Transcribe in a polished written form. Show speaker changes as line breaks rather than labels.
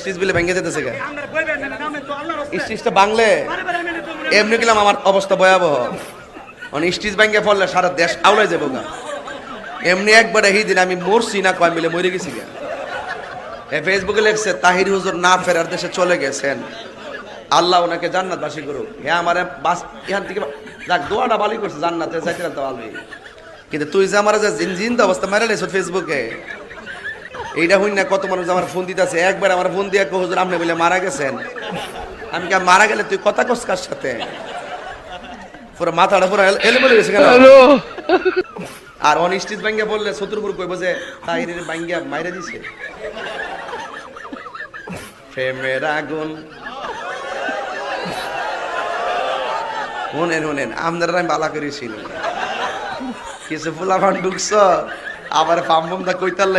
stitch বিলে ভেঙে যেতেছে গা স্টিচটা বাংলে এমনি গেলাম আমার অবস্থা ভয়াবহ মানে স্টিচ ভেঙে পড়লে সারা দেশ আউলাই যাবো গা এমনি একবার এই দিন আমি মরছি না কয় মিলে মরে গেছি গা ফেসবুকে লেখছে তাহির হুজুর না ফেরার দেশে চলে গেছেন আল্লাহ ওনাকে জান্নাতবাসী করুক হ্যাঁ আমার বাস এখান থেকে যাক দোয়াটা ভালোই করছে জান্নাতে যাইতে তো ভালোই কিন্তু তুই যে আমার যে জিনজিন অবস্থা মেরে লেছ ফেসবুকে এইটা হইন না কত মানুষ আমার ফোন দিতেছে একবার আমার ফোন দিয়ে হুজুর আপনি বলে মারা গেছেন আমি কি মারা গেলে তুই কথা কস কার সাথে পুরো মাথাটা পুরো এলে বলে গেছে কেন আর অনিশ্চিত ব্যাঙ্গে বললে শত্রুপুর কইব যে তাহিরের ব্যাঙ্গা মাইরে দিছে প্রেমের আগুন শুনেন আপনারা আমি বালা করেছিল কিছু ফুলাফান ঢুকছ আবার পাম্পমটা কইতাল